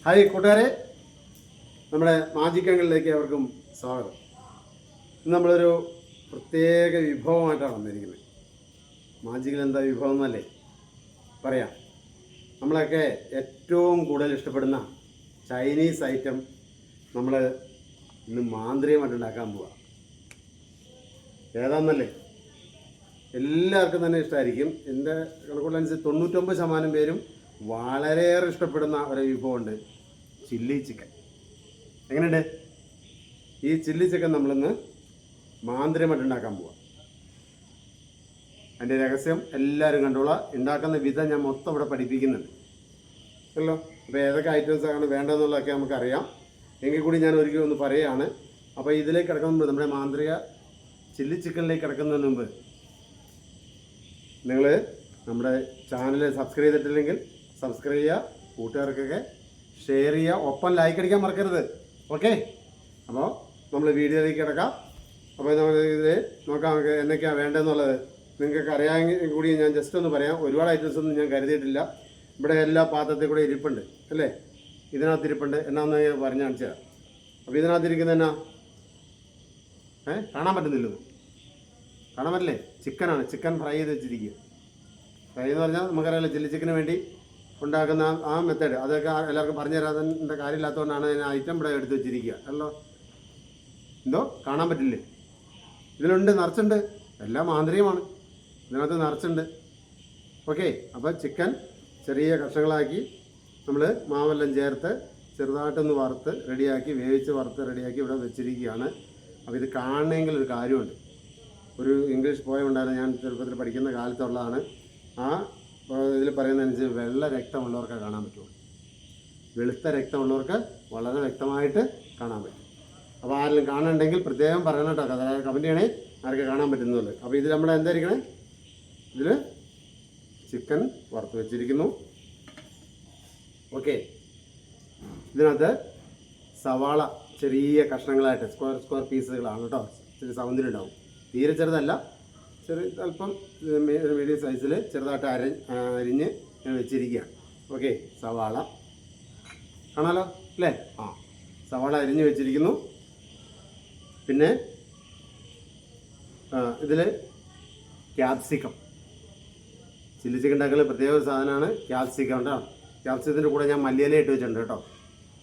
Hi കൂട്ടുകാരെ, നമ്മുടെ magic അങ്കിളിലേക്ക് അവർക്കും സ്വാഗതം. ഇന്ന് നമ്മളൊരു പ്രത്യേക വിഭവമായിട്ടാണ് വന്നിരിക്കുന്നത്. മാജിക്കിൽ എന്താ വിഭവം എന്നല്ലേ പറയാം. നമ്മളൊക്കെ ഏറ്റവും കൂടുതൽ ഇഷ്ടപ്പെടുന്ന ചൈനീസ് ഐറ്റം നമ്മൾ ഇന്ന് മാന്ത്രികമായിട്ട് ഉണ്ടാക്കാൻ പോവുക. ഏതാണെന്നല്ലേ എല്ലാവർക്കും തന്നെ ഇഷ്ടമായിരിക്കും. എൻ്റെ കണക്കുകളനുസരിച്ച് 99% പേരും വളരെയേറെ ഇഷ്ടപ്പെടുന്ന ഒരു വിഭവമുണ്ട്, ചില്ലി ചിക്കൻ. എങ്ങനെയുണ്ട് ഈ ചില്ലി ചിക്കൻ? നമ്മളിന്ന് മാന്ത്രികമായിട്ട് ഉണ്ടാക്കാൻ പോവാം. അതിൻ്റെ രഹസ്യം എല്ലാവരും കണ്ടോളാം. ഉണ്ടാക്കുന്ന വിധം ഞാൻ മൊത്തം ഇവിടെ പഠിപ്പിക്കുന്നുണ്ട് അല്ലോ. അപ്പോൾ ഏതൊക്കെ ഐറ്റംസാണ് വേണ്ടതെന്നുള്ളതൊക്കെ നമുക്കറിയാം. എങ്കിൽ കൂടി ഞാൻ ഒരിക്കലും ഒന്ന് പറയുകയാണ്. അപ്പോൾ ഇതിലേക്ക് കിടക്കുന്ന മുമ്പ്, നമ്മുടെ മാന്ത്രിക ചില്ലി ചിക്കനിലേക്ക് കിടക്കുന്നതിന് മുമ്പ് നിങ്ങൾ നമ്മുടെ ചാനൽ സബ്സ്ക്രൈബ് ചെയ്തിട്ടില്ലെങ്കിൽ സബ്സ്ക്രൈബ് ചെയ്യുക, കൂട്ടുകാർക്കൊക്കെ ഷെയർ ചെയ്യുക, ഒപ്പം ലൈക്ക് അടിക്കാൻ മറക്കരുത്. ഓക്കെ, അപ്പോൾ നമ്മൾ വീഡിയോയിലേക്ക് കിടക്കാം. അപ്പോൾ നമ്മൾ ഇത് നോക്കാം നമുക്ക് എന്തൊക്കെയാണ് വേണ്ടതെന്നുള്ളത്. നിങ്ങൾക്കൊക്കെ അറിയാമെങ്കിൽ കൂടി ഞാൻ ജസ്റ്റ് ഒന്ന് പറയാം. ഒരുപാട് ഐറ്റംസ് ഒന്നും ഞാൻ കരുതിയിട്ടില്ല. ഇവിടെ എല്ലാ പാത്രത്തിൽ കൂടെ ഇരിപ്പുണ്ട് അല്ലേ, ഇതിനകത്ത് ഇരിപ്പുണ്ട്. എന്നാന്ന് ഞാൻ പറഞ്ഞു കാണിച്ചു തരാം. അപ്പോൾ ഇതിനകത്തിരിക്കുന്നത് എന്നാ കാണാൻ പറ്റുന്നില്ലത്? കാണാൻ പറ്റില്ലേ? ചിക്കനാണ്. ചിക്കൻ ഫ്രൈ ചെയ്ത് വെച്ചിരിക്കുക. ഫ്രൈ എന്ന് പറഞ്ഞാൽ നമുക്കറിയാമല്ലോ, ചില്ലി ചിക്കന് വേണ്ടി ഉണ്ടാക്കുന്ന ആ മെത്തേഡ്. അതൊക്കെ എല്ലാവർക്കും പറഞ്ഞു തരാതിൻ്റെ കാര്യമില്ലാത്തതുകൊണ്ടാണ് ഞാൻ ഐറ്റം ഇവിടെ എടുത്ത് വെച്ചിരിക്കുക അല്ലോ. എന്തോ കാണാൻ പറ്റില്ലേ? ഇതിലുണ്ട്, നിറച്ചുണ്ട്. എല്ലാം മാന്ത്രികമാണ്, ഇതിനകത്ത് നിറച്ചുണ്ട്. ഓക്കെ, അപ്പോൾ ചിക്കൻ ചെറിയ കഷ്ണങ്ങളാക്കി നമ്മൾ മാവെല്ലാം ചേർത്ത് ചെറുതായിട്ടൊന്ന് വറുത്ത് റെഡിയാക്കി, വേവിച്ച് വറുത്ത് റെഡിയാക്കി ഇവിടെ വെച്ചിരിക്കുകയാണ്. അപ്പോൾ ഇത് കാണണമെങ്കിൽ ഒരു കാര്യമുണ്ട്. ഒരു ഇംഗ്ലീഷ് പോയം ഉണ്ടായിരുന്നു, ഞാൻ ചെറുപ്പത്തിൽ പഠിക്കുന്ന കാലത്തുള്ളതാണ്. ആ ഇതിൽ പറയുന്നതനുസരിച്ച് വെള്ള രക്തമുള്ളവർക്ക് കാണാൻ പറ്റുള്ളൂ, വെളുത്ത രക്തമുള്ളവർക്ക് വളരെ വ്യക്തമായിട്ട് കാണാൻ പറ്റും. അപ്പോൾ ആരെങ്കിലും കാണുന്നുണ്ടെങ്കിൽ പ്രത്യേകം പറയണം കേട്ടോ, കമൻറ്റ് ചെയ്യണേ ആർക്ക് കാണാൻ പറ്റുന്നുള്ളത്. അപ്പോൾ ഇതിൽ നമ്മുടെ എന്തായിരിക്കണേ, ഇതിൽ ചിക്കൻ വറുത്ത് വെച്ചിരിക്കുന്നു. ഓക്കെ, ഇതിനകത്ത് സവാള ചെറിയ കഷ്ണങ്ങളായിട്ട് സ്ക്വയർ പീസുകളാണ് കേട്ടോ. ചെറിയ സൗന്ദര്യം തീരെ ചെറുതല്ല, ചെറിയ അല്പം മീഡിയം സൈസിൽ ചെറുതായിട്ട് അരിഞ്ഞ് ഞാൻ വെച്ചിരിക്കുകയാണ്. ഓക്കെ, സവാള കാണാലോ അല്ലേ? സവാള അരിഞ്ഞ് വെച്ചിരിക്കുന്നു. പിന്നെ ഇതിൽ ക്യാപ്സിക്കം, ചില്ലി ചിക്കൻ ഉണ്ടാക്കൽ പ്രത്യേക ഒരു സാധനമാണ് ക്യാപ്സിക്കം കേട്ടോ. ക്യാപ്സിക്കത്തിൻ്റെ കൂടെ ഞാൻ മല്ലിയില ഇട്ട് വെച്ചിട്ടുണ്ട് കേട്ടോ.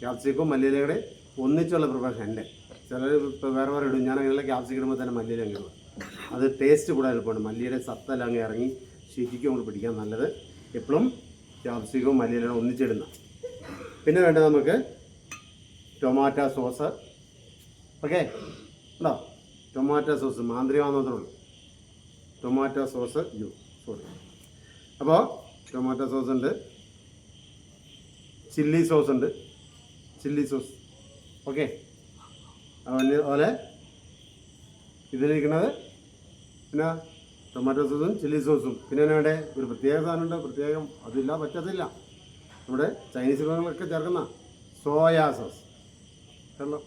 ക്യാപ്സിക്കവും മല്ലിയിലയുടെ ഒന്നിച്ചുള്ള പ്രിപ്പറേഷൻ എൻ്റെ. ചിലർ ഇപ്പോൾ വേറെ വേറെ ഇടും. ഞാൻ അങ്ങനെയുള്ള ക്യാപ്സിക്കം ഇടുമ്പോൾ തന്നെ മല്ലിയില അങ്ങ് ഇടും. അത് ടേസ്റ്റ് കൂടെ എളുപ്പമുണ്ട്. മല്ലിയുടെ സത്തെല്ലാം അങ്ങ് ഇറങ്ങി ശരിക്കും കൊണ്ട് പിടിക്കാൻ നല്ലത്. എപ്പോഴും ക്യാപ്സിക്കവും മല്ലിയിലും ഒന്നിച്ചിടുന്ന. പിന്നെ വേണ്ടത് നമുക്ക് ടൊമാറ്റോ സോസ്. ഓക്കെ ഉണ്ടോ? ടൊമാറ്റോ സോസ് മാന്ത്രികമാണെന്നേ ഉള്ളൂ. ടൊമാറ്റോ സോസ് അപ്പോൾ ടൊമാറ്റോ സോസ് ഉണ്ട്, ചില്ലി സോസ് ഉണ്ട്, ചില്ലി സോസ്. ഓക്കെ, അതുപോലെ ഇതിലിരിക്കുന്നത് പിന്നെ ടൊമാറ്റോ സോസും ചില്ലി സോസും. പിന്നെ വേണ്ടേ ഒരു പ്രത്യേക സാധനമുണ്ട്, പ്രത്യേകം അതില്ല പറ്റത്തില്ല. നമ്മുടെ ചൈനീസ് വിഭവങ്ങളൊക്കെ ചേർക്കുന്ന സോയാ സോസ് കേട്ടോ.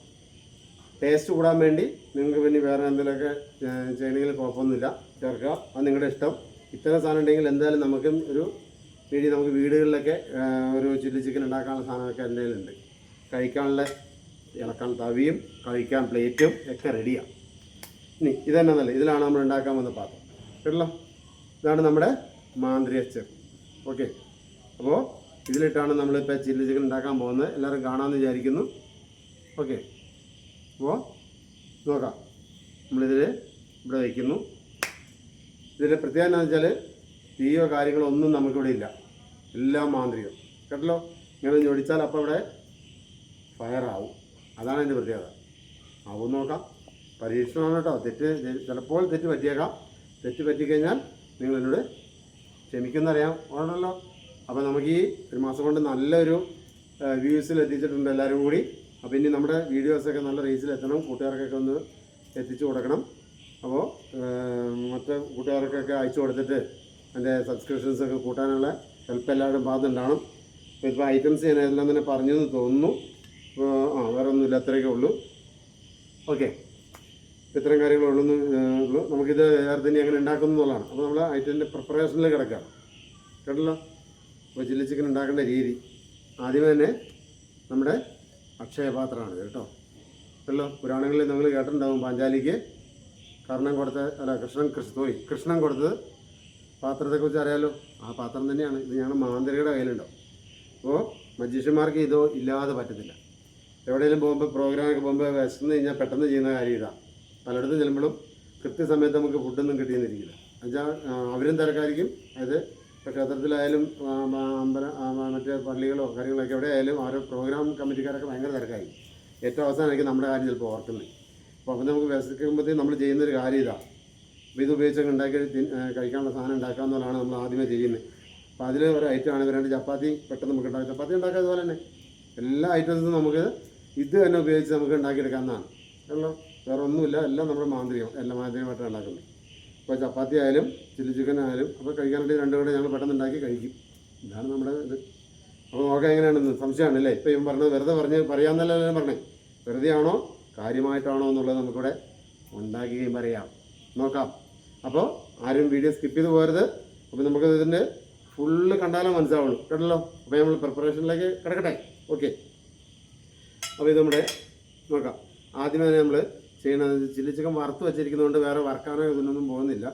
ടേസ്റ്റ് കൂടാൻ വേണ്ടി നിങ്ങൾക്ക് പിന്നെ വേറെ എന്തെങ്കിലുമൊക്കെ ചെയ്യണമെങ്കിൽ കുഴപ്പമൊന്നുമില്ല, ചേർക്കുക. അത് നിങ്ങളുടെ ഇഷ്ടം. ഇത്തരം സാധനം ഉണ്ടെങ്കിൽ എന്തായാലും നമുക്ക് ഒരു നമുക്ക് വീടുകളിലൊക്കെ ഒരു ചില്ലി ചിക്കൻ ഉണ്ടാക്കാനുള്ള സാധനമൊക്കെ എൻ്റെ കയ്യിലുണ്ട്. കഴിക്കാനുള്ള ഇളക്കാൻ തവിയും കഴിക്കാൻ പ്ലേറ്റും ഒക്കെ റെഡിയാണ്. ഇനി ഇതെന്നല്ല, ഇതിലാണ് നമ്മൾ ഉണ്ടാക്കാൻ വന്ന പാത്രം കേട്ടല്ലോ. ഇതാണ് നമ്മുടെ മാന്ത്രിക ചെഫ്. ഓക്കെ, അപ്പോൾ ഇതിലിട്ടാണ് നമ്മളിപ്പോൾ ചില്ലി ചിക്കൻ ഉണ്ടാക്കാൻ പോകുന്നത്. എല്ലാവരും കാണാമെന്ന് വിചാരിക്കുന്നു. ഓക്കെ, അപ്പോൾ നോക്കാം. നമ്മളിതിൽ ഇവിടെ വയ്ക്കുന്നു. ഇതിൻ്റെ പ്രത്യേകത എന്താണെന്ന് വെച്ചാൽ തീയോ കാര്യങ്ങളോ ഒന്നും നമുക്കിവിടെ ഇല്ല, എല്ലാം മാന്ത്രികം കേട്ടല്ലോ. ഇങ്ങനെ ഞൊടിച്ചാൽ അപ്പോൾ ഇവിടെ ഫയറാവും. അതാണ് എൻ്റെ പ്രത്യേകത. ആവും നോക്കാം. പരീക്ഷണമാണ് കേട്ടോ. ചിലപ്പോൾ തെറ്റ് പറ്റിയേക്കാം. തെറ്റ് പറ്റിക്കഴിഞ്ഞാൽ നിങ്ങൾ എന്നോട് ക്ഷമിക്കുന്നറിയാം ആണല്ലോ. അപ്പോൾ നമുക്ക് ഈ ഒരു മാസം കൊണ്ട് നല്ലൊരു വ്യൂസിൽ എത്തിച്ചിട്ടുണ്ട് എല്ലാവരും കൂടി. അപ്പോൾ ഇനി നമ്മുടെ വീഡിയോസൊക്കെ നല്ല റീച്ചിൽ എത്തണം, കൂട്ടുകാർക്കൊക്കെ ഒന്ന് എത്തിച്ചു കൊടുക്കണം. അപ്പോൾ മറ്റ് കൂട്ടുകാർക്കൊക്കെ അയച്ചു കൊടുത്തിട്ട് എൻ്റെ സബ്സ്ക്രിപ്ഷൻസൊക്കെ കൂട്ടാനുള്ള ഹെൽപ്പ് എല്ലാവരും ഭാഗത്തുണ്ടാവണം. ഇപ്പോൾ ഐറ്റംസ് ഞാൻ എല്ലാം തന്നെ പറഞ്ഞു എന്ന് തോന്നുന്നു. അപ്പോൾ വേറെ ഒന്നുമില്ല, അത്രയൊക്കെ ഉള്ളൂ. ഓക്കെ, ഇത്രയും കാര്യങ്ങളുള്ളൂ. നമുക്കിത് വേറെ തന്നെ എങ്ങനെ ഉണ്ടാക്കുന്നു എന്നുള്ളതാണ്. അപ്പോൾ നമ്മൾ ഐറ്റത്തിൻ്റെ പ്രിപ്പറേഷനിൽ കിടക്കാം കേട്ടല്ലോ. അപ്പോൾ ചില്ലി ചിക്കൻ ഉണ്ടാക്കേണ്ട രീതി ആദ്യമേ തന്നെ നമ്മുടെ അക്ഷയപാത്രമാണ് കേട്ടോ. അല്ലോ പുരാണങ്ങളിൽ നിങ്ങൾ കേട്ടിട്ടുണ്ടാവും, പാഞ്ചാലിക്ക് കർണൻ കൊടുത്ത കൃഷ്ണൻ കൊടുത്തത് പാത്രത്തെക്കുറിച്ച് അറിയാലോ. ആ പാത്രം തന്നെയാണ് ഇത്. ഞങ്ങൾ മാന്ത്രികയുടെ കയ്യിലുണ്ടാവും. അപ്പോൾ മജീഷ്യന്മാർക്ക് ഇതോ ഇല്ലാതെ പറ്റത്തില്ല. എവിടെയെങ്കിലും പോകുമ്പോൾ പ്രോഗ്രാമൊക്കെ പോകുമ്പോൾ വിശന്ന് കഴിഞ്ഞാൽ പെട്ടെന്ന് ചെയ്യുന്ന കാര്യം ഇതാണ്. പലയിടത്തും ചെല്ലുമ്പോഴും കൃത്യസമയത്ത് നമുക്ക് ഫുഡൊന്നും കിട്ടിയെന്നിരിക്കില്ല. എന്നുവെച്ചാൽ അവരും തിരക്കായിരിക്കും. അതായത് ഇപ്പോൾ ക്ഷേത്രത്തിലായാലും മറ്റേ പള്ളികളോ കാര്യങ്ങളൊക്കെ എവിടെ ആയാലും ഓരോ പ്രോഗ്രാം കമ്മിറ്റിക്കാരൊക്കെ ഭയങ്കര തിരക്കായിരിക്കും. ഏറ്റവും അവസാനമായിരിക്കും നമ്മുടെ കാര്യം ചിലപ്പോൾ ഓർക്കുന്നത്. അപ്പോൾ അപ്പം നമുക്ക് വിശക്കുമ്പോഴത്തേക്കും നമ്മൾ ചെയ്യുന്നൊരു കാര്യം ഇതാണ്. അപ്പോൾ ഇത് ഉപയോഗിച്ചൊക്കെ ഉണ്ടാക്കി കഴിക്കാനുള്ള സാധനം ഉണ്ടാക്കുക എന്നുള്ളതാണ് നമ്മൾ ആദ്യമേ ചെയ്യുന്നത്. അപ്പോൾ അതിൽ ഒരു ഐറ്റമാണ് രണ്ട് ചപ്പാത്തി പെട്ടെന്ന് നമുക്ക് ഉണ്ടാക്കാം. ചപ്പാത്തി ഉണ്ടാക്കുക അതുപോലെ തന്നെ എല്ലാ ഐറ്റംസും നമുക്ക് ഇത് തന്നെ ഉപയോഗിച്ച് നമുക്ക് ഉണ്ടാക്കിയെടുക്കാവുന്നതാണ്. കാരണം വേറെ ഒന്നുമില്ല, എല്ലാം നമ്മുടെ മാന്ത്രികമായിട്ടാണ് ഉണ്ടാക്കുന്നത്. ഇപ്പോൾ ചപ്പാത്തി ആയാലും ചില്ലി ചിക്കൻ ആയാലും അപ്പോൾ കഴിക്കാനായിട്ട് രണ്ടും കൂടെ ഞങ്ങൾ പെട്ടെന്ന് ഉണ്ടാക്കി കഴിക്കും. ഇതാണ് നമ്മുടെ ഇത്. അപ്പോൾ നോക്കാം എങ്ങനെയാണെന്ന് സംശയമാണല്ലേ. ഇപ്പോൾ ഇവൻ പറഞ്ഞത് വെറുതെ പറയാമെന്നല്ല പറഞ്ഞേ, വെറുതെ ആണോ കാര്യമായിട്ടാണോ എന്നുള്ളത് നമുക്കിവിടെ ഉണ്ടാക്കുകയും പറയാം. നോക്കാം. അപ്പോൾ ആരും വീഡിയോ സ്കിപ്പ് ചെയ്ത് പോകരുത്. അപ്പോൾ നമുക്ക് ഇതിൻ്റെ ഫുള്ള് കണ്ടാലേ മനസ്സിലാവുള്ളൂ കേട്ടല്ലോ. അപ്പോൾ നമ്മൾ പ്രിപ്പറേഷനിലേക്ക് കിടക്കട്ടെ. ഓക്കെ, അപ്പോൾ ഇത് നമ്മുടെ നോക്കാം. ആദ്യമേ തന്നെ നമ്മൾ ചെയ്യണത് ചില്ലി ചിക്കൻ വറുത്ത് വെച്ചിരിക്കുന്നതുകൊണ്ട് വേറെ വറക്കാനോ ഇതിനൊന്നും പോകുന്നില്ല.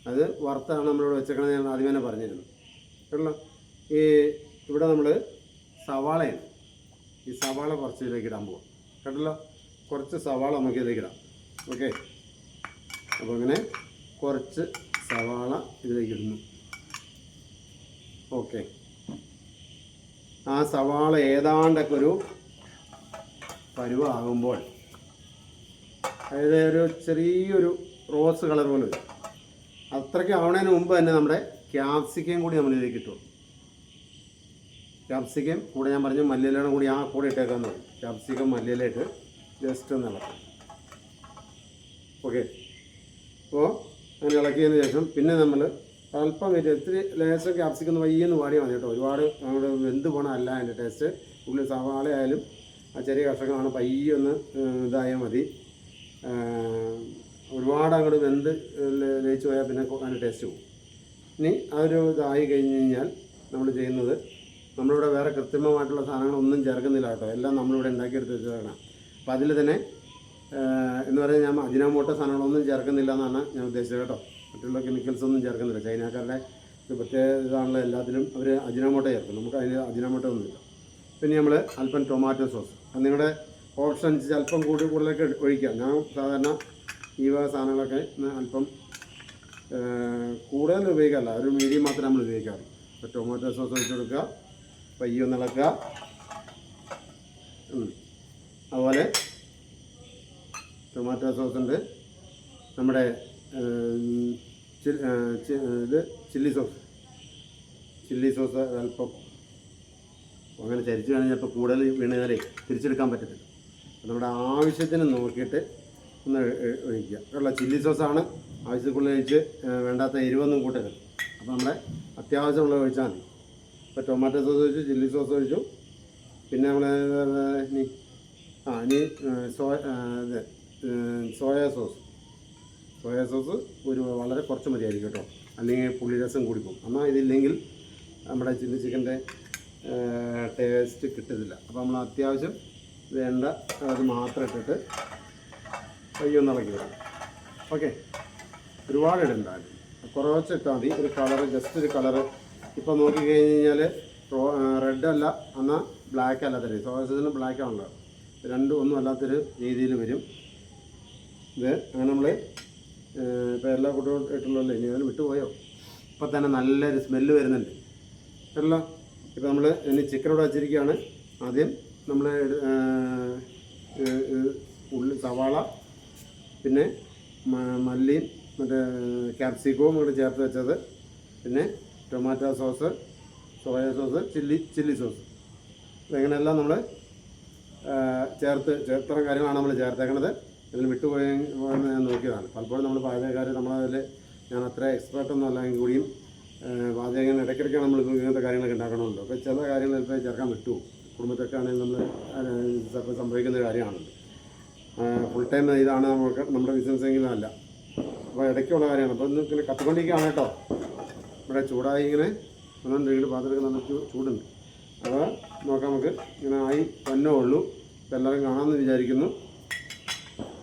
അത് വറുത്താണ് നമ്മളിവിടെ വെച്ചേക്കണമെന്ന് ഞാൻ ആദ്യമേ തന്നെ പറഞ്ഞിരുന്നു കേട്ടല്ലോ. ഇവിടെ നമ്മൾ സവാളയാണ്. ഈ സവാള കുറച്ച് ഇതിലേക്ക് ഇടാൻ പോകും കേട്ടല്ലോ. കുറച്ച് സവാള നമുക്ക് ഇതിലേക്ക് ഇടാം. ഓക്കെ, അപ്പോൾ അങ്ങനെ കുറച്ച് സവാള ഇതിലേക്ക് ഇടുന്നു. ഓക്കെ, ആ സവാള ഏതാണ്ടൊക്കെ ഒരു പരുവാകുമ്പോൾ, അതായത് ഒരു ചെറിയൊരു റോസ് കളർ പോലെ വരും. അത്രയ്ക്ക് ആവണതിന് മുമ്പ് തന്നെ നമ്മുടെ ക്യാപ്സിക്കം കൂടി നമ്മൾ ഇതിലേക്ക് ഇട്ടു. ക്യാപ്സിക്കം കൂടെ ഞാൻ പറഞ്ഞു മല്ലിയിലയുടെ കൂടി ആ കൂടെ ഇട്ടേക്കാന്ന് പറയും. ക്യാപ്സിക്കം മല്ലിയില ഇട്ട് ജസ്റ്റ് ഒന്ന് ഇളക്കും. ഓക്കെ, അപ്പോൾ അങ്ങനെ ഇളക്കിയതിന് ശേഷം പിന്നെ നമ്മൾ അല്പം ഇത്തിരി ലേശം ക്യാപ്സിക്കം ഒന്ന് വയ്യെന്ന് വാടിയാൽ മതി കേട്ടോ. ഒരുപാട് നമ്മൾ വെന്ത് പോകണം അല്ല അതിൻ്റെ ടേസ്റ്റ്. ഉള്ളിൽ സവാള ആയാലും ആ ചെറിയ കഷ്ണങ്ങളാണ് പയ്യൊന്ന് ഇതായാൽ മതി. ഒരുപാട് അങ്ങോട്ട് വെന്ത് ലയിച്ച് പോയാൽ പിന്നെ അതിൻ്റെ ടേസ്റ്റ് പോകും. ഇനി അതൊരു ഇതായി കഴിഞ്ഞ് കഴിഞ്ഞാൽ നമ്മൾ ചെയ്യുന്നത്, നമ്മളിവിടെ വേറെ കൃത്രിമമായിട്ടുള്ള സാധനങ്ങളൊന്നും ചേർക്കുന്നില്ല കേട്ടോ. എല്ലാം നമ്മളിവിടെ ഉണ്ടാക്കിയെടുത്ത് വെച്ചതാണ്. അപ്പോൾ അതിൽ തന്നെ എന്ന് പറഞ്ഞാൽ ഞാൻ അജിനോമോട്ടോ സാധനങ്ങളൊന്നും ചേർക്കുന്നില്ല എന്നാണ് ഞാൻ ഉദ്ദേശിച്ചത് കേട്ടോ. മറ്റുള്ള കെമിക്കൽസ് ഒന്നും ചേർക്കുന്നില്ല. ചൈനക്കാരുടെ ഒരു പ്രത്യേക ഇതാണല്ലോ, എല്ലാത്തിലും അവർ അജിനോമോട്ടോ ചേർക്കും. നമുക്ക് അതിന് അജിനോമോട്ടോ ഒന്നുമില്ല. പിന്നെ നമ്മൾ അല്പം ടൊമാറ്റോ സോസ്, അത് നിങ്ങളുടെ ഓപ്ഷൻ അനുസരിച്ച് അല്പം കൂടുതലൊക്കെ ഒഴിക്കാം. ഞാൻ സാധാരണ ഈ വക സാധനങ്ങളൊക്കെ അല്പം കൂടുതൽ ഉപയോഗിക്കാറില്ല, ഒരു മീഡിയം മാത്രമേ നമ്മൾ ഉപയോഗിക്കാറുള്ളൂ. അപ്പോൾ ടൊമാറ്റോ സോസ് ഒഴിച്ച് കൊടുക്കുക, പയ്യൊന്ന് ഇളക്കുക. അതുപോലെ ടൊമാറ്റോ സോസ് ഉണ്ട്, നമ്മുടെ ഇത് ചില്ലി സോസ് അല്പം അങ്ങനെ ചരിച്ച് കഴിഞ്ഞാൽ ഇപ്പോൾ കൂടുതൽ വീണാലേ തിരിച്ചെടുക്കാൻ പറ്റത്തില്ല. നമ്മുടെ ആവശ്യത്തിന് നോക്കിയിട്ട് ഒന്ന് ഒഴിക്കുക. ഉള്ള ചില്ലി സോസാണ് ആവശ്യത്തിനുള്ളിൽ ഒഴിച്ച്, വേണ്ടാത്ത എരിവൊന്നും കൂട്ടരുത്. അപ്പോൾ നമ്മുടെ അത്യാവശ്യമുള്ള ഒഴിച്ചാൽ മതി. ഇപ്പോൾ ടൊമാറ്റോ സോസ് ഒഴിച്ചു, ചില്ലി സോസ് ഒഴിച്ചു. പിന്നെ നമ്മൾ ഇനി സോയാ സോസ് ഒരു വളരെ കുറച്ച് മതിയായിരിക്കും കേട്ടോ, അല്ലെങ്കിൽ പുളിരസം കൂടിപ്പോകും. എന്നാൽ ഇതില്ലെങ്കിൽ നമ്മുടെ ചില്ലി ചിക്കൻ്റെ ടേസ്റ്റ് കിട്ടത്തില്ല. അപ്പോൾ നമ്മൾ അത്യാവശ്യം വേണ്ട അത് മാത്രം ഇട്ടിട്ട് പയ്യൊന്ന് ഇളക്കി വരും. ഓക്കെ, ഒരുപാട് ഇടണ്ടാകും, കുറച്ച് ഇട്ടാൽ മതി. ഒരു കളറ്, ജസ്റ്റ് ഒരു കളറ്. ഇപ്പോൾ നോക്കിക്കഴിഞ്ഞ് കഴിഞ്ഞാൽ റെഡ് അല്ല എന്നാൽ ബ്ലാക്ക് അല്ലാത്ത രീതി. സോയാ സോസിന് ബ്ലാക്ക് ആണല്ലോ, രണ്ടും ഒന്നും അല്ലാത്തൊരു രീതിയിൽ വരും ഇത്. അങ്ങനെ നമ്മൾ ഇപ്പോൾ എല്ലാ കുട്ടികളും ഇട്ടുള്ളല്ലോ, ഇനി അതിൽ വിട്ടുപോയോ? ഇപ്പോൾ തന്നെ നല്ലൊരു സ്മെല്ല് വരുന്നുണ്ട് അല്ലോ. ഇപ്പോൾ നമ്മൾ ഇനി ചിക്കനോട് വച്ചിരിക്കുകയാണ്. ആദ്യം നമ്മൾ സവാള, പിന്നെ മല്ലിയും മറ്റേ ക്യാപ്സിക്കവും കൂടെ ചേർത്ത് വെച്ചത്, പിന്നെ tomato sauce, soya sauce, chilli sauce, ഇങ്ങനെയെല്ലാം നമ്മൾ ഇത്തരം കാര്യങ്ങളാണ് നമ്മൾ ചേർത്തേക്കണത്. ഇതിൽ വിട്ടുപോയി ഞാൻ നോക്കിയതാണ്. പലപ്പോഴും നമ്മൾ പാചകക്കാർ നമ്മളതിൽ, ഞാൻ അത്ര എക്സ്പേർട്ടൊന്നും അല്ലെങ്കിൽ കൂടിയും പാചകം ഇടയ്ക്കിടയ്ക്കാണ് നമ്മൾ ഇങ്ങനത്തെ കാര്യങ്ങളൊക്കെ ഉണ്ടാക്കണമല്ലോ. അപ്പോൾ ചില കാര്യങ്ങൾ ചിലപ്പോൾ ചേർക്കാൻ വിട്ടു. കുടുംബത്തൊക്കെ ആണെങ്കിൽ നമ്മൾ ചിലപ്പോൾ സംഭവിക്കുന്ന കാര്യമാണല്ലോ. ഫുൾ ടൈം ഇതാണ് നമ്മുടെ ബിസിനസ് എങ്കിലും അല്ല. അപ്പോൾ ഇടയ്ക്കുള്ള കാര്യമാണ്. അപ്പോൾ ഇന്ന് ഇങ്ങനെ കത്തിക്കൊണ്ടിരിക്കുകയാണ് കേട്ടോ. ഇവിടെ ചൂടായി ഇങ്ങനെ ഒന്നുണ്ട്, പാത്രത്തിൽ നല്ല ചൂടുണ്ട്. അപ്പോൾ നോക്കാം, നമുക്ക് ഇങ്ങനെ ആയി തന്നെ ഉള്ളൂ. ഇപ്പം എല്ലാവരും കാണാമെന്ന് വിചാരിക്കുന്നു.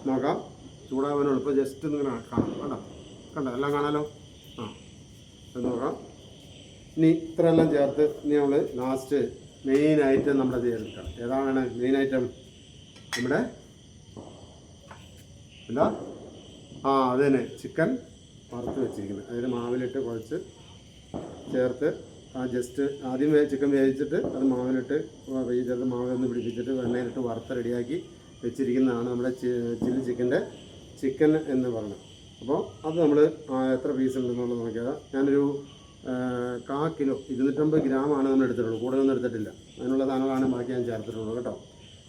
നോക്കാം, ചൂടാവാനോ ഇപ്പോൾ ജസ്റ്റ് ഇങ്ങനെ കാണാം. കണ്ടോ എല്ലാം കാണാമല്ലോ. അത് നോക്കാം. ഇനി ഇത്രയെല്ലാം ചേർത്ത് ഇനി നമ്മൾ ലാസ്റ്റ് മെയിൻ ഐറ്റം നമ്മുടെ ചേർക്കാം. ഏതാണ് മെയിൻ ഐറ്റം? നമ്മുടെ എന്താ? അത് തന്നെ, ചിക്കൻ വറുത്ത് വെച്ചിരിക്കുന്നത്. അതിന് മാവിലിട്ട് കുഴച്ച് ചേർത്ത് ജസ്റ്റ് ആദ്യം ചിക്കൻ വേവിച്ചിട്ട് അത് മാവിലിട്ട് ചേർത്ത് മാവിലൊന്ന് പിടിപ്പിച്ചിട്ട് എണ്ണയിലിട്ട് വറുത്ത് റെഡിയാക്കി വെച്ചിരിക്കുന്നതാണ് നമ്മുടെ ചില്ലി ചിക്കൻ എന്ന് പറയുന്നത്. അപ്പോൾ അത് നമ്മൾ എത്ര പീസ് ഉണ്ടെന്നുള്ളത് നോക്കിയാൽ ഞാനൊരു 1/4 കിലോ 250 ഗ്രാമാണ് നമ്മൾ എടുത്തിട്ടുള്ളൂ, കൂടുതലൊന്നും എടുത്തിട്ടില്ല. അതിനുള്ള സാധനങ്ങളാണ് ബാക്കി ഞാൻ ചേർത്തിട്ടുള്ളൂ കേട്ടോ.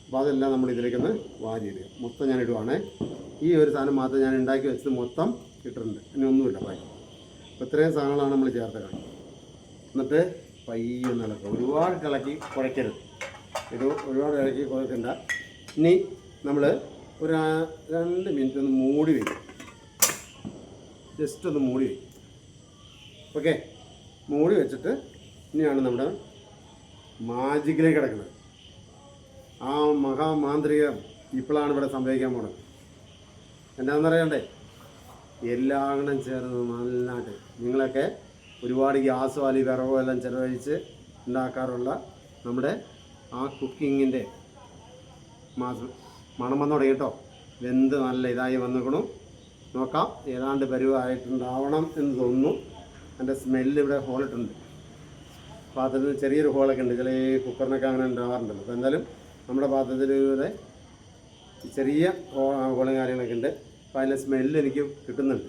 അപ്പോൾ അതെല്ലാം നമ്മൾ ഇതിലേക്കൊന്ന് വാരിയിടുക. മൊത്തം ഞാൻ ഇടുവാണേ. ഈ ഒരു സാധനം മാത്രം ഞാൻ ഉണ്ടാക്കി വെച്ചത് മൊത്തം ഇട്ടിട്ടുണ്ട്, ഇനി ഒന്നുമില്ല ബാക്കി. അപ്പോൾ ഇത്രയും സാധനങ്ങളാണ് നമ്മൾ ചേർത്ത് കളി. എന്നിട്ട് പയ്യൊന്ന് ഇളക്കുക, ഒരുപാട് ഇളക്കി കുഴയ്ക്കരുത്. ഒരുപാട് ഇളക്കി കുഴക്കണ്ട. ഇനി നമ്മൾ ഒരു 2 മിനിറ്റ് ഒന്ന് മൂടി വയ്ക്കും, ജസ്റ്റ് ഒന്ന് മൂടി വയ്ക്കും. ഓക്കെ, മൂടി വെച്ചിട്ട് ഇനിയാണ് നമ്മുടെ മാജിക്കിലേക്ക് കിടക്കുന്നത്. ആ മഹാമാന്ത്രികം ഇപ്പോഴാണ് ഇവിടെ സംഭവിക്കാൻ പോകുന്നത്. എന്താണെന്നറിയണ്ടേ? എല്ലാം ചേർന്ന് നന്നായിട്ട് നിങ്ങളൊക്കെ ഒരുപാട് ഗ്യാസ് വാലി വിറവോ എല്ലാം ചിലവഴിച്ച് ഉണ്ടാക്കാറുള്ള നമ്മുടെ ആ കുക്കിങ്ങിൻ്റെ മണം വന്നു തുടങ്ങി കേട്ടോ. വെന്ത് നല്ല ഇതായി വന്നിക്കണു. നോക്കാം, ഏതാണ്ട് പരുവായിട്ടുണ്ടാവണം എന്ന് തോന്നുന്നു. എൻ്റെ സ്മെല്ല് ഇവിടെ ഹോളിട്ടുണ്ട്, പാത്രത്തിൽ ചെറിയൊരു ഹോളൊക്കെ ഉണ്ട്. ചില കുക്കറിനൊക്കെ അങ്ങനെ ഉണ്ടാവാറുണ്ടല്ലോ. അപ്പോൾ എന്തായാലും നമ്മുടെ പാത്രത്തിൽ ഇവിടെ ചെറിയ ഹോളും കാര്യങ്ങളൊക്കെ ഉണ്ട്. അപ്പോൾ അതിൻ്റെ സ്മെല്ല് എനിക്ക് കിട്ടുന്നുണ്ട്.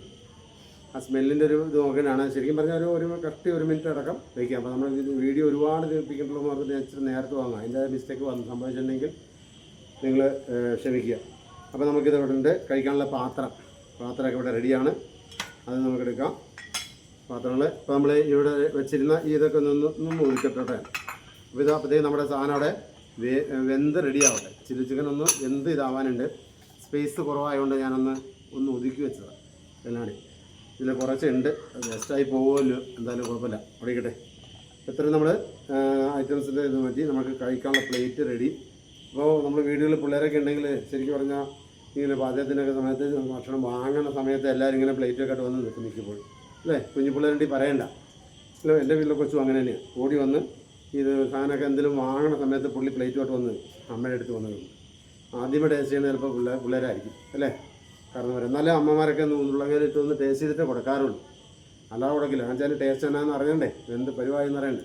ആ സ്മെല്ലിൻ്റെ ഒരു ഇത് നോക്കാനാണ്. ശരിക്കും പറഞ്ഞാൽ ഒരു കഷ്ടി 1 മിനിറ്റ് അടക്കം വയ്ക്കാം. അപ്പോൾ നമ്മൾ വീഡിയോ ഒരുപാട് തീർപ്പിക്കണ്ടല്ലോ എന്ന് പറഞ്ഞിട്ട് ഞാൻ ഇച്ചിരി നേരത്തെ വാങ്ങാം. അതിൻ്റെ മിസ്റ്റേക്ക് സംഭവിച്ചിട്ടുണ്ടെങ്കിൽ നിങ്ങൾ ക്ഷമിക്കുക. അപ്പോൾ നമുക്കിത് ഇവിടെ ഉണ്ട്. കഴിക്കാനുള്ള പാത്രമൊക്കെ ഇവിടെ റെഡിയാണ്. അത് നമുക്കെടുക്കാം. പാത്രങ്ങൾ ഇപ്പോൾ നമ്മൾ ഇവിടെ വെച്ചിരുന്ന ഇതൊക്കെ ഒന്ന് ഒതുക്കട്ടെ. അപ്പോൾ അപ്പോഴത്തേക്ക് നമ്മുടെ സാധനം അവിടെ വെന്ത് റെഡിയാവട്ടെ. ചില്ലി ചിക്കൻ ഒന്ന് വെന്ത് ഇതാവാനുണ്ട്. സ്പേസ് കുറവായതുകൊണ്ട് ഞാനൊന്ന് ഒതുക്കി വെച്ചതാണ്. എല്ലാടി ഇതിൽ കുറച്ചുണ്ട്, വേസ്റ്റായി പോകുമല്ലോ. എന്തായാലും കുഴപ്പമില്ല, ഓടിക്കട്ടെ. ഇത്രയും നമ്മൾ ഐറ്റംസിൻ്റെ ഇത് മതി. നമുക്ക് കഴിക്കാനുള്ള പ്ലേറ്റ് റെഡി. അപ്പോൾ നമ്മൾ വീടുകളിൽ പിള്ളേരൊക്കെ ഉണ്ടെങ്കിൽ ശരിക്കും പറഞ്ഞാൽ ഇങ്ങനെ പാചകത്തിനൊക്കെ സമയത്ത് ഭക്ഷണം വാങ്ങുന്ന സമയത്ത് എല്ലാവരും ഇങ്ങനെ പ്ലേറ്റൊക്കെ ആയിട്ട് വന്ന് നിൽക്കും മിക്കപ്പോഴും, അല്ലേ? കുഞ്ഞു പിള്ളേരുണ്ടി പറയണ്ട. അല്ല, എൻ്റെ വീട്ടിലെ കൊച്ചും അങ്ങനെ തന്നെയാണ്. ഓടി വന്ന് ഇത് സാധനമൊക്കെ എന്തെങ്കിലും വാങ്ങുന്ന സമയത്ത് പുള്ളി പ്ലേറ്റുമായിട്ട് വന്ന് അമ്മയുടെ അടുത്ത് വന്ന് നിൽക്കും. ആദ്യമേ ടേസ്റ്റ് ചെയ്യുന്നത് ചിലപ്പോൾ പിള്ളേരായിരിക്കും, അല്ലേ? കാരണം എന്നാലും അമ്മമാരൊക്കെ ഉരുളകയിലിട്ട് ഒന്ന് ടേസ്റ്റ് ചെയ്തിട്ടേ കൊടുക്കാറുള്ളൂ, അല്ലാതെ കൊടുക്കില്ല. എന്നുവെച്ചാൽ ടേസ്റ്റ് എന്നാന്ന് അറിയണ്ടേ, എന്ത് പരിപാടിയെന്ന് അറിയണ്ടേ.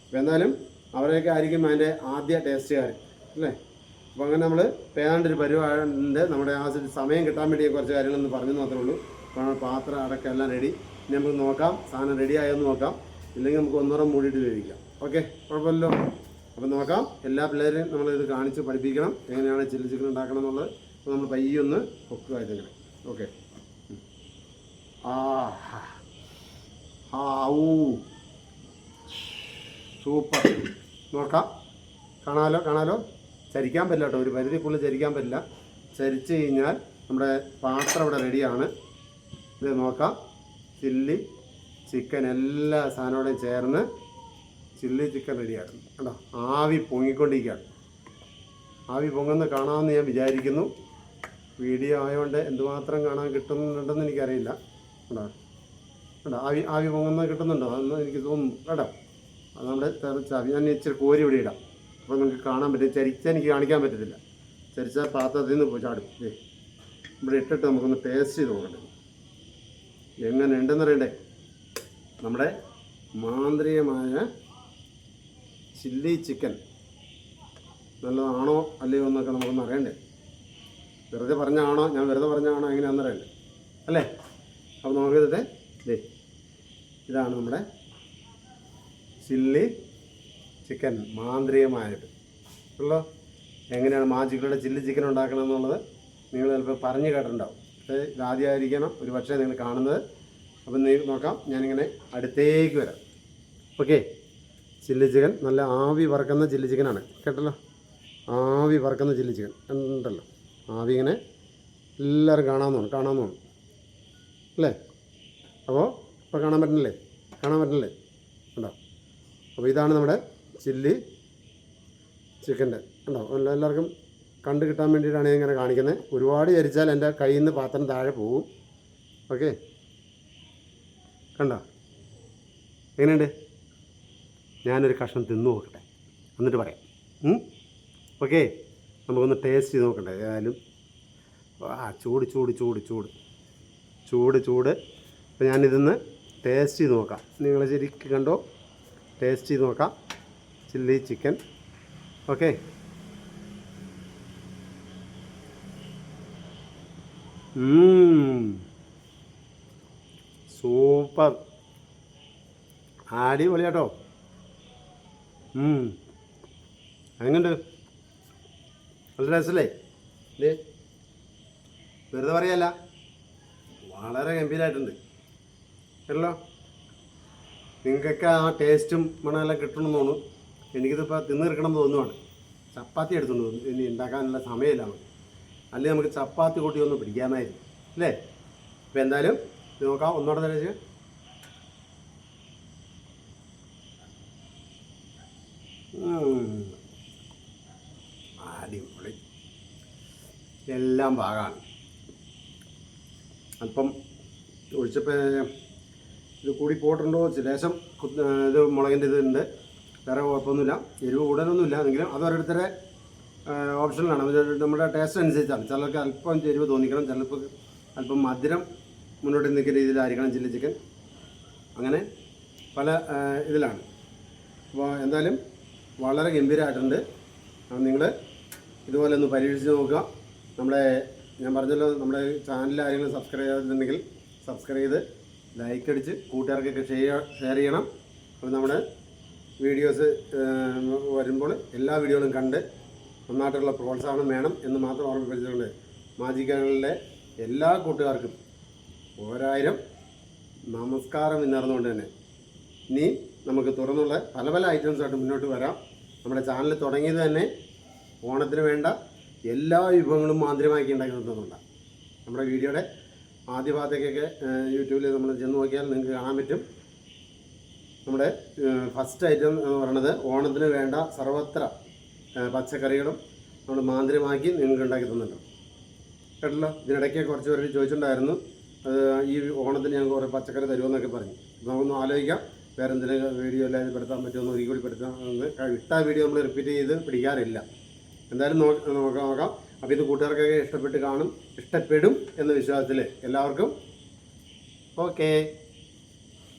അപ്പോൾ എന്നാലും അവരെയൊക്കെ ആയിരിക്കും അതിൻ്റെ ആദ്യ ടേസ്റ്റുകാർ, അല്ലേ? അപ്പോൾ അങ്ങനെ നമ്മൾ പേതാണ്ടൊരു പരിപാടിൻ്റെ നമ്മുടെ ആ സമയം കിട്ടാൻ വേണ്ടി കുറച്ച് കാര്യങ്ങളൊന്ന് പറഞ്ഞു മാത്രമേ ഉള്ളൂ. അപ്പോൾ പാത്രം അടക്കം എല്ലാം റെഡി. ഇനി നമുക്ക് നോക്കാം, സാധനം റെഡി ആയെന്ന് നോക്കാം. ഇല്ലെങ്കിൽ നമുക്ക് ഒന്നോളം മൂടിയിട്ട് വേവിക്കാം. ഓക്കെ, കുഴപ്പമില്ലല്ലോ. അപ്പോൾ നോക്കാം. എല്ലാ പിള്ളേരെയും നമ്മളിത് കാണിച്ച് പഠിപ്പിക്കണം എങ്ങനെയാണ് ചില്ലി ചിക്കൻ ഉണ്ടാക്കണം എന്നുള്ളത്. അപ്പോൾ നമ്മൾ പയ്യൊന്ന് പൊക്കുക ഇതെങ്ങനെ. ഓക്കെ. സൂപ്പർ. നോക്കാം, കാണാലോ. ചരിക്കാൻ പറ്റില്ല കേട്ടോ, ഒരു പരിധിക്കുള്ളിൽ ചരിക്കാൻ പറ്റില്ല. ചരിച്ച് കഴിഞ്ഞാൽ നമ്മുടെ പാത്രം ഇവിടെ റെഡിയാണ്. ഇത് നോക്കാം, ചില്ലി ചിക്കൻ എല്ലാ സാധനത്തോടെയും ചേർന്ന് ചില്ലി ചിക്കൻ റെഡിയാണ്. കേട്ടോ, ആവി പൊങ്ങിക്കൊണ്ടിരിക്കുകയാണ്. ആവി പൊങ്ങുന്ന കാണാമെന്ന് ഞാൻ വിചാരിക്കുന്നു. വീഡിയോ ആയതുകൊണ്ട് എന്തുമാത്രം കാണാൻ കിട്ടുന്നുണ്ടെന്ന് എനിക്കറിയില്ല. കേട്ടോ, ആവി പൊങ്ങുന്നത് കിട്ടുന്നുണ്ടോ അതെന്ന് എനിക്ക് തോന്നുന്നു. കേട്ടോ, അത് നമ്മുടെ തെറിച്ചാവി. ഞാൻ ഇച്ചിരി കോരി ഇവിടെ ഇടാം, അപ്പോൾ നിങ്ങൾക്ക് കാണാൻ പറ്റും. ചരിച്ചാൽ എനിക്ക് കാണിക്കാൻ പറ്റത്തില്ല. ചരിച്ചാൽ പാത്രത്തിൽ നിന്ന് പോയി ചാടും. ഇവിടെ ഇട്ടിട്ട് നമുക്കൊന്ന് ടേസ്റ്റ് ചെയ്ത് നോക്കണ്ടേ എങ്ങനെ ഉണ്ടെന്നറിയണ്ടേ. നമ്മുടെ മാന്ത്രികമായ ചില്ലി ചിക്കൻ നല്ലതാണോ അല്ലയോ എന്നൊക്കെ നമുക്കൊന്ന് അറിയണ്ടേ. വെറുതെ പറഞ്ഞാണോ, ഞാൻ വെറുതെ പറഞ്ഞാണോ എങ്ങനെയാണെന്ന് അറിയണ്ടേ, അല്ലേ? അപ്പോൾ നമുക്കിത് ഇതാണ് നമ്മുടെ ചില്ലി ചിക്കൻ മാന്ത്രികമായിട്ട് ഉള്ളോ. എങ്ങനെയാണ് മാജിക്കയുടെ ചില്ലി ചിക്കൻ ഉണ്ടാക്കണം എന്നുള്ളത് നിങ്ങൾ ചിലപ്പോൾ പറഞ്ഞു കേട്ടിട്ടുണ്ടാവും. പക്ഷേ ഇതാദ്യമായിരിക്കണം ഒരു പക്ഷേ നിങ്ങൾ കാണുന്നത്. അപ്പം നിങ്ങൾ നോക്കാം, ഞാനിങ്ങനെ അടുത്തേക്ക് വരാം. ഓക്കെ, ചില്ലി ചിക്കൻ നല്ല ആവി വറക്കുന്ന ചില്ലി ചിക്കനാണ് കേട്ടല്ലോ. ആവി വറക്കുന്ന ചില്ലി ചിക്കൻ ഉണ്ടല്ലോ. ആവി ഇങ്ങനെ എല്ലാവരും കാണാമെന്നാണ് അല്ലേ? അപ്പോൾ ഇപ്പോൾ കാണാൻ പറ്റുന്നില്ലേ ഉണ്ടോ? അപ്പോൾ ഇതാണ് നമ്മുടെ ചില്ലി ചിക്കൻ്റെ ഉണ്ടോ എല്ലാവർക്കും കണ്ടു കിട്ടാൻ വേണ്ടിയിട്ടാണ് ഞാൻ ഇങ്ങനെ കാണിക്കുന്നത്. ഒരുപാട് ചരിച്ചാൽ എൻ്റെ കയ്യിൽ നിന്ന് പാത്രം താഴെ പോവും. ഓക്കെ, കണ്ടോ എങ്ങനെയുണ്ട്? ഞാനൊരു കഷ്ണം തിന്നു നോക്കട്ടെ, എന്നിട്ട് പറയാം. ഓക്കെ, നമുക്കൊന്ന് ടേസ്റ്റ് ചെയ്ത് നോക്കട്ടെ. ഏതായാലും ചൂട് ചൂട് ചൂട് ചൂട് ചൂട് ചൂട്. അപ്പോൾ ഞാനിതൊന്ന് ടേസ്റ്റ് ചെയ്ത് നോക്കാം. നിങ്ങൾ ശരിക്കും കണ്ടോ? ടേസ്റ്റ് ചെയ്ത് നോക്കാം ചില്ലി ചിക്കൻ. ഓക്കെ, സൂപ്പർ, അടിപൊളി കേട്ടോ. എങ്ങനെയുണ്ട്? നല്ല ടേസ്റ്റല്ലേ? ഇല്ലേ, വെറുതെ പറയല്ല, വളരെ ഗംഭീരമായിട്ടുണ്ട് കേട്ടല്ലോ. നിങ്ങൾക്കൊക്കെ ആ ടേസ്റ്റും മണമെല്ലാം കിട്ടണമെന്ന് തോന്നുന്നു. എനിക്കിതിപ്പോൾ തിന്ന് തീർക്കണം എന്ന് തോന്നുവാണ്. ചപ്പാത്തി എടുത്തുകൊണ്ട് തോന്നുന്നു, ഇനി ഉണ്ടാക്കാനുള്ള സമയമില്ല നമുക്ക്. അല്ലെങ്കിൽ നമുക്ക് ചപ്പാത്തി കൂട്ടി ഒന്ന് പിടിക്കാമായിരുന്നു അല്ലേ? അപ്പോൾ എന്തായാലും ഇത് നോക്കാം, ഒന്നോടെ തരച്ച്. അടിപൊളി, എല്ലാം പാകമാണ്. അല്പം ഒഴിച്ചപ്പോൾ ഇത് കൂടി പോയിട്ടുണ്ടോ ലേശം ഇത് മുളകിൻ്റെ ഇതുണ്ട്. വേറെ കുഴപ്പമൊന്നുമില്ല, എരിവ് കൂടുതലൊന്നുമില്ല. എങ്കിലും അത് ഓരോരുത്തരെ ഓപ്ഷനിലാണ്, നമ്മുടെ ടേസ്റ്റ് അനുസരിച്ചാണ്. ചിലർക്ക് അല്പം എരിവ് തോന്നിക്കണം, ചിലപ്പോൾ അല്പം മധുരം മുന്നോട്ട് നിൽക്കുന്ന രീതിയിലായിരിക്കണം ചില്ലി ചിക്കൻ. അങ്ങനെ പല ഇതിലാണ്. അപ്പോൾ എന്തായാലും വളരെ ഗംഭീരമായിട്ടുണ്ട്. നിങ്ങൾ ഇതുപോലെ ഒന്ന് പരീക്ഷിച്ച് നോക്കുക. ഞാൻ പറഞ്ഞല്ലോ, നമ്മുടെ ചാനലിൽ ആരെങ്കിലും സബ്സ്ക്രൈബ് ചെയ്തിട്ടുണ്ടെങ്കിൽ സബ്സ്ക്രൈബ് ചെയ്ത് ലൈക്ക് അടിച്ച് കൂട്ടുകാർക്കൊക്കെ ഷെയർ ചെയ്യണം. അപ്പോൾ നമ്മുടെ വീഡിയോസ് വരുമ്പോൾ എല്ലാ വീഡിയോകളും കണ്ട് നന്നായിട്ടുള്ള പ്രോത്സാഹനം വേണം എന്ന് മാത്രം ഓർമ്മിപ്പിച്ചുകൊണ്ട് മാജിക് എല്ലാ കൂട്ടുകാർക്കും 1000 നമസ്കാരം എന്നറിഞ്ഞുകൊണ്ട് തന്നെ ഇനി നമുക്ക് തുറന്നുള്ള പല പല ഐറ്റംസായിട്ട് മുന്നോട്ട് വരാം. നമ്മുടെ ചാനൽ തുടങ്ങിയത് തന്നെ ഓണത്തിന് വേണ്ട എല്ലാ വിഭവങ്ങളും മാന്ത്രികമാക്കി ഉണ്ടാക്കി നിർത്തുന്നുണ്ടാണ്. നമ്മുടെ വീഡിയോയുടെ ആദ്യ ഭാഗത്തേക്കൊക്കെ യൂട്യൂബിൽ നമ്മൾ ചെന്ന് നോക്കിയാൽ നിങ്ങൾക്ക് കാണാൻ പറ്റും. നമ്മുടെ ഫസ്റ്റ് ഐറ്റം എന്ന് പറയുന്നത് ഓണത്തിന് വേണ്ട സർവത്ര പച്ചക്കറികളും നമ്മൾ മാന്ത്രികമാക്കി നിങ്ങൾക്ക് ഉണ്ടാക്കി തന്നിട്ടുണ്ട് കേട്ടല്ലോ. ഇതിനിടയ്ക്ക് കുറച്ച് പേര് ചോദിച്ചിട്ടുണ്ടായിരുന്നു, ഈ ഓണത്തിന് ഞങ്ങൾക്ക് കുറേ പച്ചക്കറി തരുമെന്നൊക്കെ പറഞ്ഞു. നമുക്കൊന്ന് ആലോചിക്കാം, വേറെ എന്തെങ്കിലും വീഡിയോ എല്ലാം ഇത് പെടുത്താൻ പറ്റുമെന്ന് ഒരിക്കൽ കൂടി പെടുത്താമെന്ന്. ഇട്ട വീഡിയോ നമ്മൾ റിപ്പീറ്റ് ചെയ്ത് പിടിക്കാറില്ല. എന്തായാലും നോക്കാം. അപ്പോൾ ഇത് കൂട്ടുകാർക്കൊക്കെ ഇഷ്ടപ്പെടും എന്ന വിശ്വാസത്തിൽ എല്ലാവർക്കും ഓക്കേ.